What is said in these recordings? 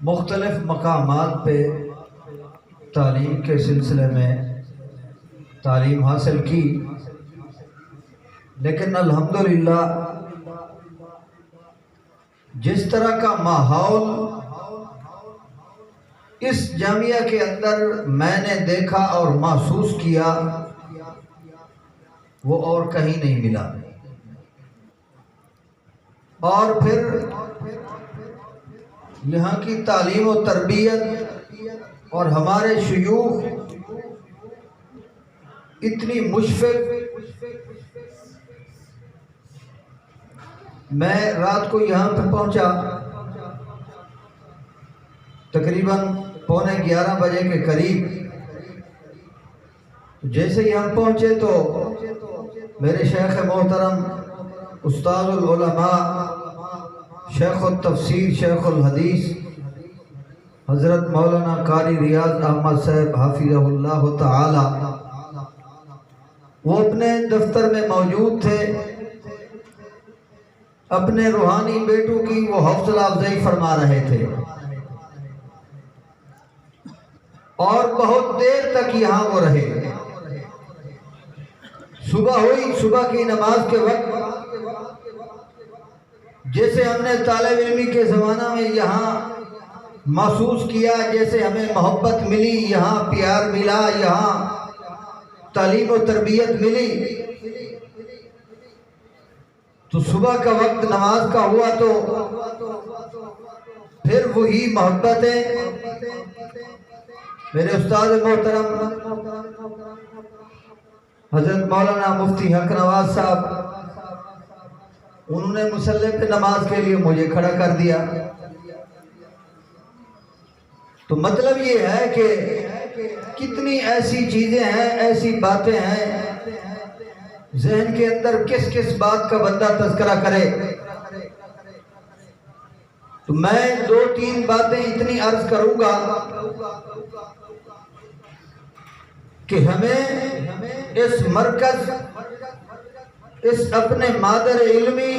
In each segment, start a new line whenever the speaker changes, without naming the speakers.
مختلف مقامات پہ تعلیم کے سلسلے میں تعلیم حاصل کی، لیکن الحمدللہ جس طرح کا ماحول اس جامعہ کے اندر میں نے دیکھا اور محسوس کیا وہ اور کہیں نہیں ملا۔ اور پھر یہاں کی تعلیم و تربیت اور ہمارے شیوخ اتنی مشفق۔ میں رات کو یہاں پہ پہنچا تقریباً 11:15 بجے کے قریب۔ جیسے ہی ہم پہنچے تو میرے شیخ محترم استاد العلماء شیخ التفسیر شیخ الحدیث حضرت مولانا قاری ریاض احمد صاحب حافظہ اللہ تعالی وہ اپنے دفتر میں موجود تھے، اپنے روحانی بیٹوں کی وہ حوصلہ افزائی فرما رہے تھے، اور بہت دیر تک یہاں وہ رہے۔ صبح ہوئی، صبح کی نماز کے وقت جیسے ہم نے طالب علمی کے زمانہ میں یہاں محسوس کیا، جیسے ہمیں محبت ملی، یہاں پیار ملا، یہاں تعلیم و تربیت ملی، تو صبح کا وقت نماز کا ہوا تو پھر وہی محبتیں میرے استاد محترم حضرت مولانا مفتی حق نواز صاحب، انہوں نے مصلی پہ نماز کے لیے مجھے کھڑا کر دیا۔ تو مطلب یہ ہے کہ کتنی ایسی چیزیں ہیں، ایسی باتیں ہیں، ذہن کے اندر کس کس بات کا بندہ تذکرہ کرے۔ تو میں 2-3 باتیں اتنی عرض کروں گا کہ ہمیں اس مرکز، اس اپنے مادر علمی،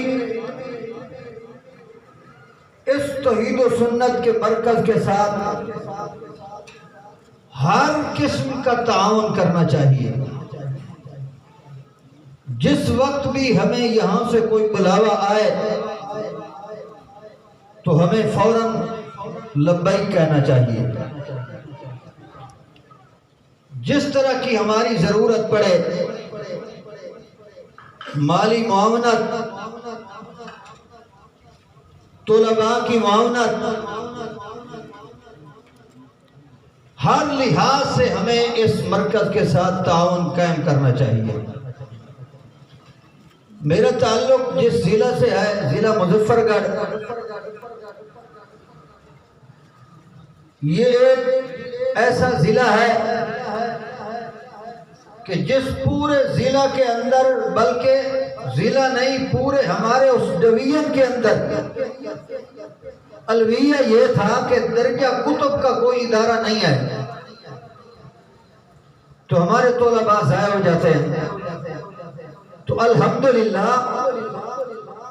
اس توحید و سنت کے مرکز کے ساتھ ہر قسم کا تعاون کرنا چاہیے۔ جس وقت بھی ہمیں یہاں سے کوئی بلاوا آئے تو ہمیں فوراً لبیک کہنا چاہیے۔ جس طرح کی ہماری ضرورت پڑے، مالی معاونت، طلباء کی معاونت، ہر لحاظ سے ہمیں اس مرکز کے ساتھ تعاون قائم کرنا چاہیے۔ میرا تعلق جس ضلع سے ہے، ضلع مظفر گڑھ، یہ ایک ایسا ضلع ہے کہ جس پورے ضلع کے اندر، بلکہ ضلع نہیں پورے ہمارے اس ڈویژن کے اندر الویہ یہ تھا کہ درجہ کتب کا کوئی ادارہ نہیں ہے، تو ہمارے طلباء ضائع ہو جاتے ہیں۔ تو الحمدللہ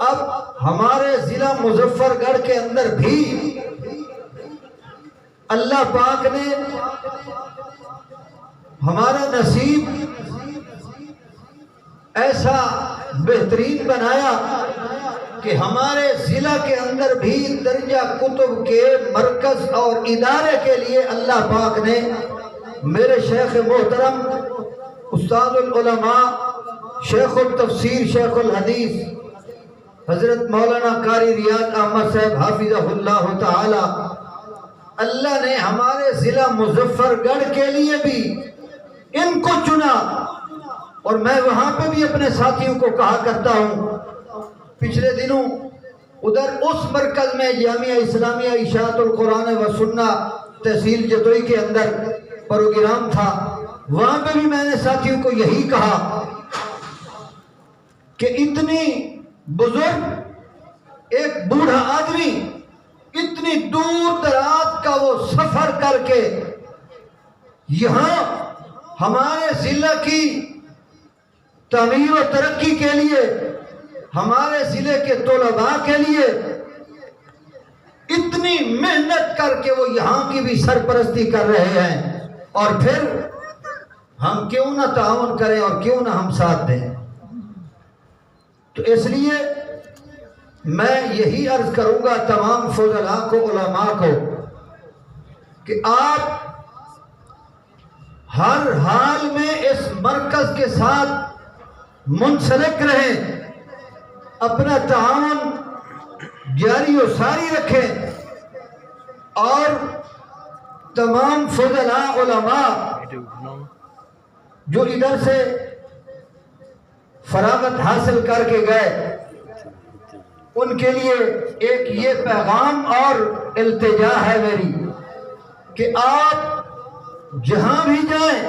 اب ہمارے ضلع مظفر گڑھ کے اندر بھی اللہ پاک نے ہمارا نصیب ایسا بہترین بنایا کہ ہمارے ضلع کے اندر بھی درجہ کتب کے مرکز اور ادارے کے لیے اللہ پاک نے میرے شیخ محترم استاد العلماء شیخ التفسیر شیخ الحدیث حضرت مولانا قاری ریاض احمد صاحب حافظہ اللہ تعالی، اللہ نے ہمارے ضلع مظفر گڑھ کے لیے بھی ان کو چنا۔ اور میں وہاں پہ بھی اپنے ساتھیوں کو کہا کرتا ہوں، پچھلے دنوں ادھر اس مرکز میں جامعہ اسلامیہ اشاعت القرآن و سنہ تحصیل جتوئی کے اندر پروگرام تھا، وہاں پہ بھی میں نے ساتھیوں کو یہی کہا کہ اتنی بزرگ ایک بوڑھا آدمی اتنی دور دراز کا وہ سفر کر کے یہاں ہمارے ضلع کی تعمیر و ترقی کے لیے، ہمارے ضلع کے طلباء کے لیے اتنی محنت کر کے وہ یہاں کی بھی سرپرستی کر رہے ہیں، اور پھر ہم کیوں نہ تعاون کریں اور کیوں نہ ہم ساتھ دیں؟ تو اس لیے میں یہی عرض کروں گا تمام فضلاء کو، علماء کو، کہ آپ ہر حال میں اس مرکز کے ساتھ منسلک رہیں، اپنا تعاون جاری و ساری رکھیں، اور تمام فضلاء علماء جو ادھر سے فراغت حاصل کر کے گئے، ان کے لیے ایک یہ پیغام اور التجا ہے میری کہ آپ جہاں بھی جائیں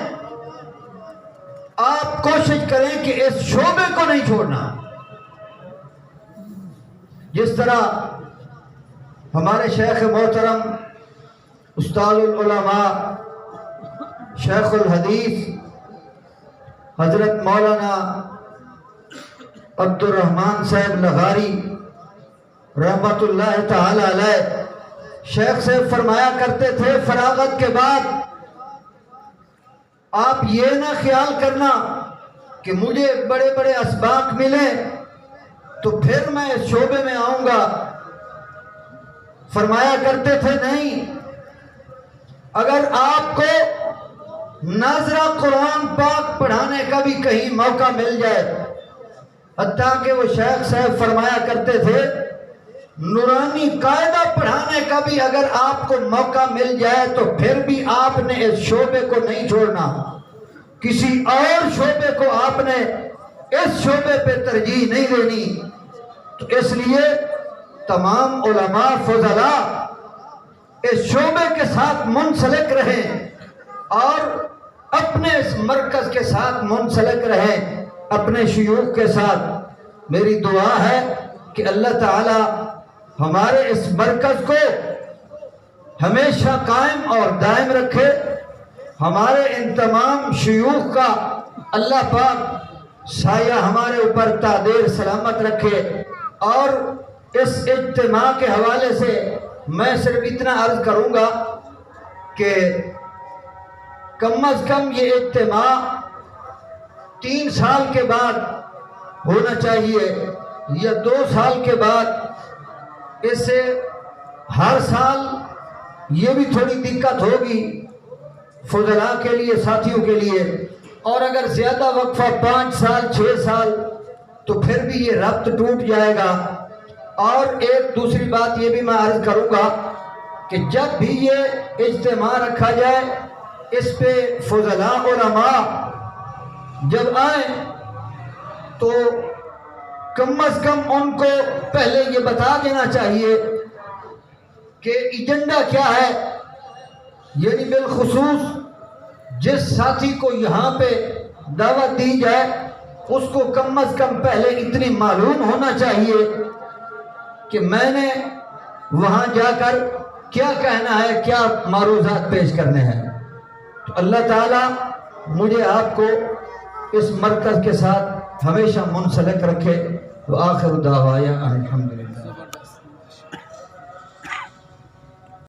آپ کوشش کریں کہ اس شعبے کو نہیں چھوڑنا۔ جس طرح ہمارے شیخ محترم استاد العلماء شیخ الحدیث حضرت مولانا عبد الرحمن صاحب لغاری رحمت اللہ تعالی علیہ شیخ سے فرمایا کرتے تھے، فراغت کے بعد آپ یہ نہ خیال کرنا کہ مجھے بڑے بڑے اسباق ملیں تو پھر میں اس شعبے میں آؤں گا۔ فرمایا کرتے تھے نہیں، اگر آپ کو ناظرہ قرآن پاک پڑھانے کا بھی کہیں موقع مل جائے، حتیٰ کہ وہ شیخ صاحب فرمایا کرتے تھے نورانی قاعدہ پڑھانے کا بھی اگر آپ کو موقع مل جائے تو پھر بھی آپ نے اس شعبے کو نہیں چھوڑنا، کسی اور شعبے کو آپ نے اس شعبے پہ ترجیح نہیں دینی۔ تو اس لیے تمام علماء فضلاء اس شعبے کے ساتھ منسلک رہیں اور اپنے اس مرکز کے ساتھ منسلک رہیں، اپنے شیوخ کے ساتھ۔ میری دعا ہے کہ اللہ تعالی ہمارے اس مرکز کو ہمیشہ قائم اور دائم رکھے، ہمارے ان تمام شیوخ کا اللہ پاک سایہ ہمارے اوپر تعدیر سلامت رکھے۔ اور اس اجتماع کے حوالے سے میں صرف اتنا عرض کروں گا کہ کم از کم یہ اجتماع 3 سال کے بعد ہونا چاہیے یا 2 سال کے بعد۔ اس سے ہر سال یہ بھی تھوڑی دقت ہوگی فضلاء کے لیے، ساتھیوں کے لیے، اور اگر زیادہ وقفہ 5 سال 6 سال تو پھر بھی یہ ربط ٹوٹ جائے گا۔ اور ایک دوسری بات یہ بھی میں عرض کروں گا کہ جب بھی یہ اجتماع رکھا جائے اس پہ فضلاء علماء جب آئیں تو کم از کم ان کو پہلے یہ بتا دینا چاہیے کہ ایجنڈا کیا ہے، یعنی بالخصوص جس ساتھی کو یہاں پہ دعوت دی جائے اس کو کم از کم پہلے اتنی معلوم ہونا چاہیے کہ میں نے وہاں جا کر کیا کہنا ہے، کیا معروضات پیش کرنے ہیں۔ تو اللہ تعالیٰ مجھے آپ کو اس مرکز کے ساتھ ہمیشہ منسلک رکھے۔ وآخر دعوایا الحمدللہ۔